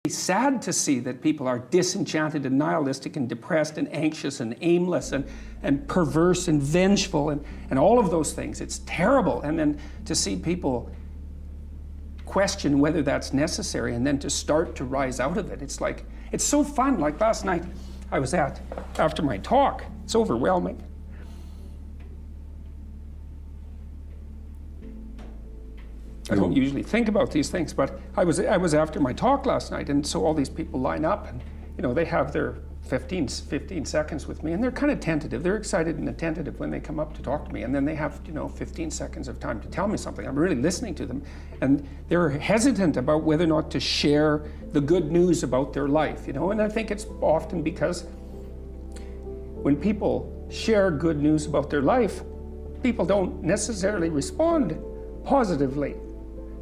sad to see that people are disenchanted and nihilistic and depressed and anxious and aimless and perverse and vengeful and all of those things. It's terrible. And then to see people question whether that's necessary and then to start to rise out of it. It's like, it's so fun. Like last night I was after my talk, it's overwhelming. I don't usually think about these things, but I was after my talk last night, and so all these people line up, and they have their 15 seconds with me, and they're kind of tentative. They're excited and tentative when they come up to talk to me, and then they have 15 seconds of time to tell me something. I'm really listening to them, and they're hesitant about whether or not to share the good news about their life. And I think it's often because when people share good news about their life, people don't necessarily respond positively.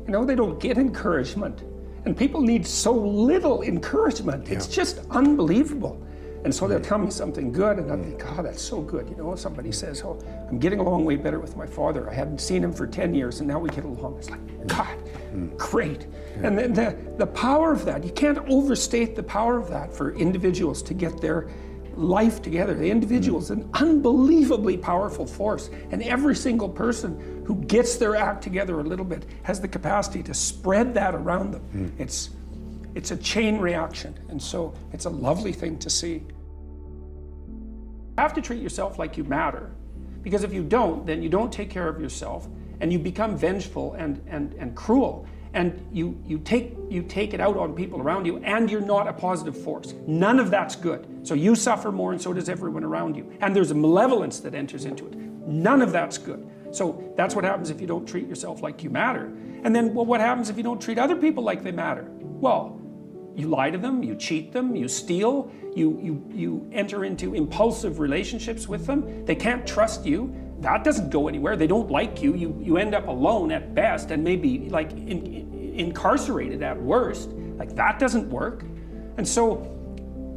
They don't get encouragement. And people need so little encouragement. It's just unbelievable. And so they'll tell me something good, and I think, oh, that's so good. Somebody says, oh, I'm getting along way better with my father. I hadn't seen him for 10 years, and now we get along. It's like, God, great. And then the power of that, you can't overstate the power of that for individuals to get their life together. The individual is an unbelievably powerful force, and every single person who gets their act together a little bit has the capacity to spread that around them. It's a chain reaction, and so it's a lovely thing to see. You have to treat yourself like you matter, because if you don't, then you don't take care of yourself, and you become vengeful and cruel. And you take it out on people around you, and you're not a positive force. None of that's good. So you suffer more, and so does everyone around you. And there's a malevolence that enters into it. None of that's good. So that's what happens if you don't treat yourself like you matter. And then, well, what happens if you don't treat other people like they matter? Well, you lie to them, you cheat them, you steal, you enter into impulsive relationships with them. They can't trust you. That doesn't go anywhere. They don't like you. You end up alone at best, and maybe like incarcerated at worst. Like that doesn't work. And so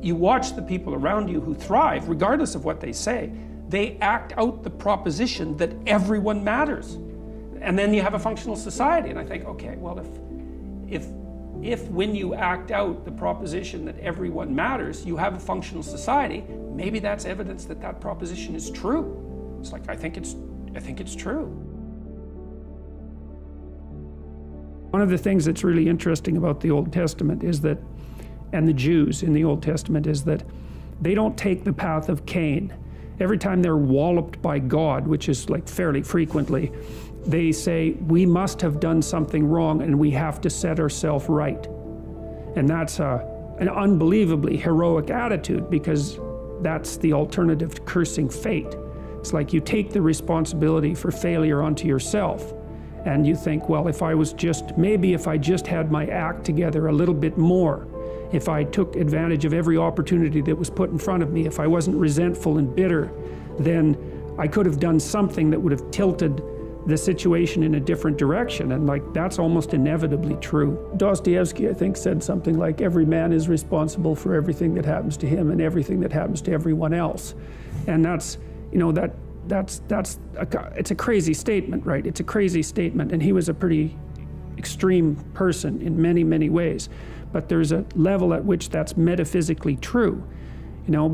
you watch the people around you who thrive, regardless of what they say, they act out the proposition that everyone matters. And then you have a functional society. And I think, okay, well, if when you act out the proposition that everyone matters, you have a functional society, maybe that's evidence that that proposition is true. It's like, I think it's true. One of the things that's really interesting about the Old Testament is that, and the Jews in the Old Testament, is that they don't take the path of Cain. Every time they're walloped by God, which is like fairly frequently, they say, we must have done something wrong and we have to set ourselves right. And that's an unbelievably heroic attitude, because that's the alternative to cursing fate. It's like you take the responsibility for failure onto yourself, and you think, well, if I just had my act together a little bit more, if I took advantage of every opportunity that was put in front of me, if I wasn't resentful and bitter, then I could have done something that would have tilted the situation in a different direction. And like, that's almost inevitably true. Dostoevsky, I think, said something like, every man is responsible for everything that happens to him and everything that happens to everyone else. And that's, it's a crazy statement, right? It's a crazy statement, and he was a pretty extreme person in many, many ways. But there's a level at which that's metaphysically true,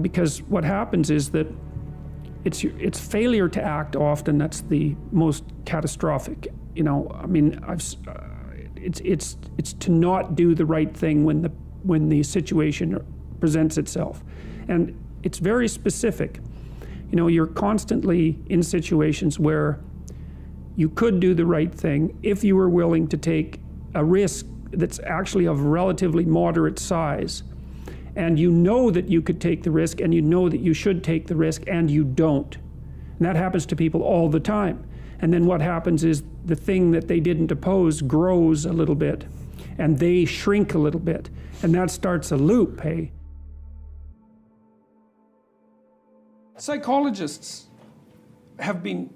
because what happens is that it's failure to act often that's the most catastrophic. I mean, it's to not do the right thing when the situation presents itself, and it's very specific. You're constantly in situations where you could do the right thing if you were willing to take a risk that's actually of relatively moderate size. And you know that you could take the risk, and you know that you should take the risk, and you don't. And that happens to people all the time. And then what happens is the thing that they didn't oppose grows a little bit, and they shrink a little bit. And that starts a loop, hey? Psychologists have been,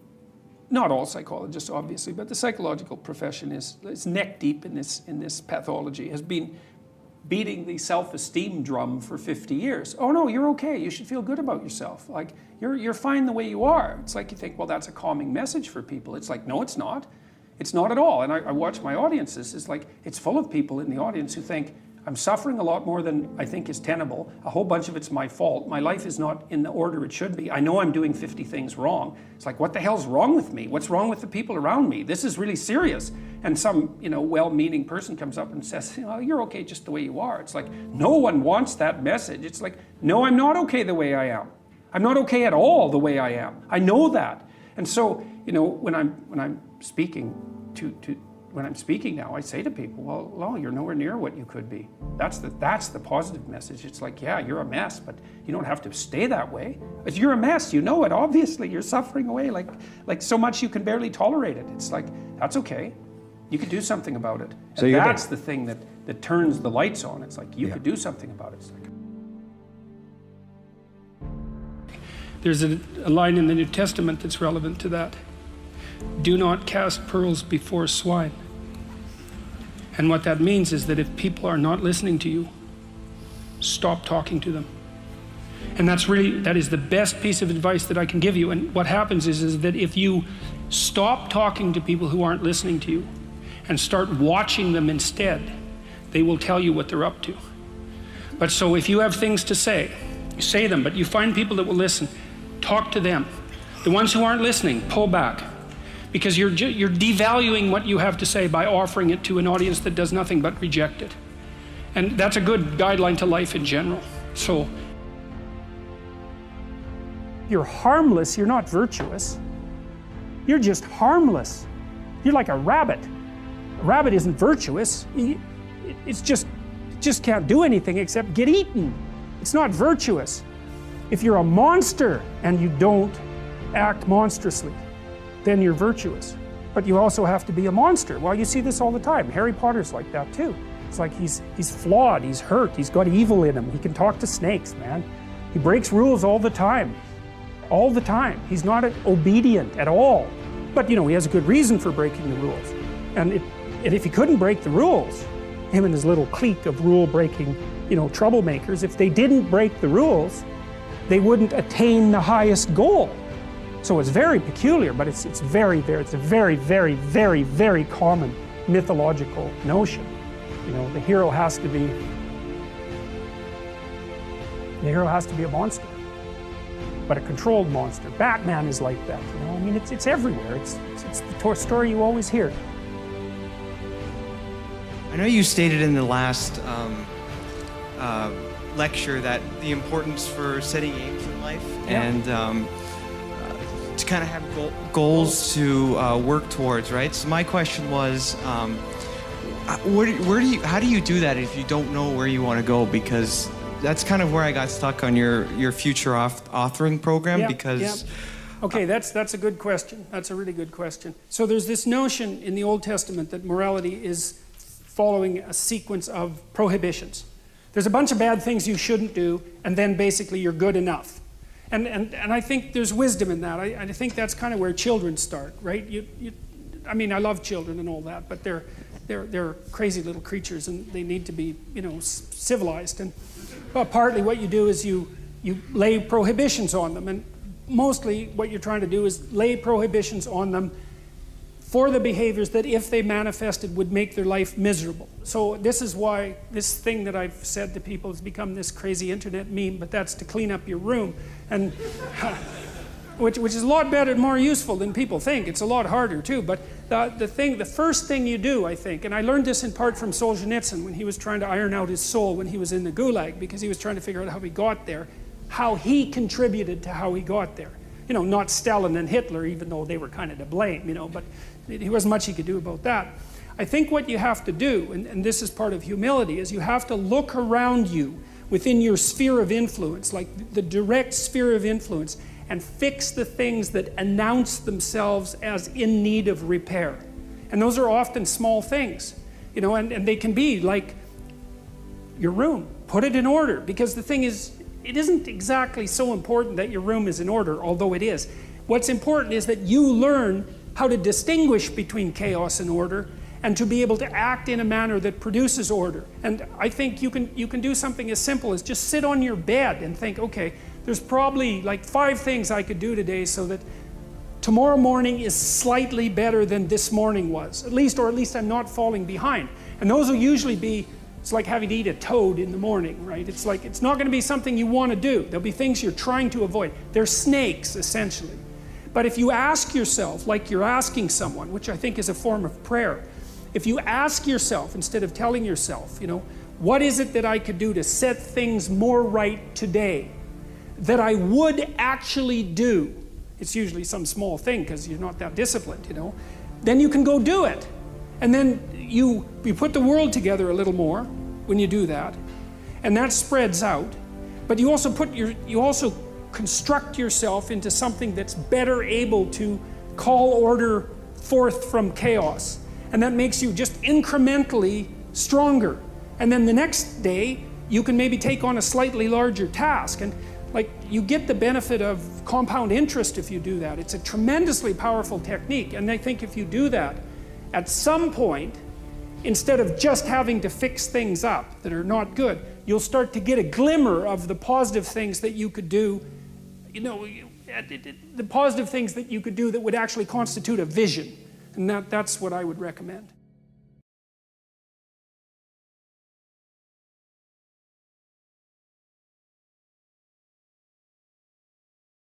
not all psychologists obviously, but the psychological profession is neck deep in this pathology, has been beating the self-esteem drum for 50 years. Oh no, you're okay, you should feel good about yourself. Like, you're fine the way you are. It's like you think, well, that's a calming message for people. It's like, no, it's not. It's not at all. And I watch my audiences, it's like, it's full of people in the audience who think, I'm suffering a lot more than I think is tenable. A whole bunch of it's my fault. My life is not in the order it should be. I know I'm doing 50 things wrong. It's like, what the hell's wrong with me? What's wrong with the people around me? This is really serious. And some, well-meaning person comes up and says, you're okay just the way you are. It's like, no one wants that message. It's like, no, I'm not okay the way I am. I'm not okay at all the way I am. I know that. And so, when I'm speaking when I'm speaking now, I say to people, well, you're nowhere near what you could be. That's the positive message. It's like, yeah, you're a mess, but you don't have to stay that way. If you're a mess, you know it, obviously. You're suffering away like so much you can barely tolerate it. It's like, that's okay. You could do something about it. So and that's the thing that turns the lights on. It's like, you could do something about it. It's like, there's a line in the New Testament that's relevant to that. Do not cast pearls before swine. And what that means is that if people are not listening to you, stop talking to them. And that is the best piece of advice that I can give you. And what happens is that if you stop talking to people who aren't listening to you and start watching them instead, they will tell you what they're up to. But so if you have things to say, you say them, but you find people that will listen, talk to them. The ones who aren't listening, pull back. Because you're devaluing what you have to say by offering it to an audience that does nothing but reject it. And that's a good guideline to life in general. So, you're harmless, you're not virtuous. You're just harmless. You're like a rabbit. A rabbit isn't virtuous. It just can't do anything except get eaten. It's not virtuous. If you're a monster and you don't act monstrously, then you're virtuous. But you also have to be a monster. Well, you see this all the time. Harry Potter's like that too. It's like he's flawed, he's hurt, he's got evil in him. He can talk to snakes, man. He breaks rules all the time. All the time. He's not obedient at all. But he has a good reason for breaking the rules. And if he couldn't break the rules, him and his little clique of rule-breaking, troublemakers, if they didn't break the rules, they wouldn't attain the highest goal. So it's very peculiar, but it's a very, very, very, very common mythological notion. The hero has to be a monster, but a controlled monster. Batman is like that. It's everywhere. It's the story you always hear. I know you stated in the last lecture that the importance for setting aims in life and to kind of have goals to work towards, right? So my question was, how do you do that if you don't know where you want to go? Because that's kind of where I got stuck on your future authoring program. Okay, that's a good question. That's a really good question. So there's this notion in the Old Testament that morality is following a sequence of prohibitions. There's a bunch of bad things you shouldn't do, and then basically you're good enough. And I think there's wisdom in that. I think that's kind of where children start, right? I love children and all that, but they're crazy little creatures, and they need to be, civilized. And partly what you do is you lay prohibitions on them, and mostly what you're trying to do is lay prohibitions on them for the behaviors that, if they manifested, would make their life miserable. So this is why this thing that I've said to people has become this crazy internet meme, but that's to clean up your room, and which is a lot better and more useful than people think. It's a lot harder too, but the first thing you do, I think, and I learned this in part from Solzhenitsyn when he was trying to iron out his soul when he was in the Gulag, because he was trying to figure out how he got there, how he contributed to how he got there. Not Stalin and Hitler, even though they were kind of to blame, but there wasn't much he could do about that. I think what you have to do, and this is part of humility, is you have to look around you within your sphere of influence, like the direct sphere of influence, and fix the things that announce themselves as in need of repair. And those are often small things, and they can be like your room. Put it in order, because the thing is, it isn't exactly so important that your room is in order, although it is. What's important is that you learn how to distinguish between chaos and order, and to be able to act in a manner that produces order. And I think you can do something as simple as just sit on your bed and think, okay, there's probably like 5 things I could do today so that tomorrow morning is slightly better than this morning was, or at least I'm not falling behind. And those will usually be It's like having to eat a toad in the morning, right? It's like, it's not going to be something you want to do. There'll be things you're trying to avoid. They're snakes, essentially. But if you ask yourself, like you're asking someone, which I think is a form of prayer, if you ask yourself, instead of telling yourself, you know, what is it that I could do to set things more right today that I would actually do? It's usually some small thing because you're not that disciplined, you know. Then you can go do it. And then you put the world together a little more when you do that. And that spreads out. But you also construct yourself into something that's better able to call order forth from chaos. And that makes you just incrementally stronger. And then the next day, you can maybe take on a slightly larger task. And like, you get the benefit of compound interest if you do that. It's a tremendously powerful technique. And I think if you do that, at some point, instead of just having to fix things up that are not good, you'll start to get a glimmer of the positive things that you could do, you know, the positive things that you could do that would actually constitute a vision. And that's what I would recommend.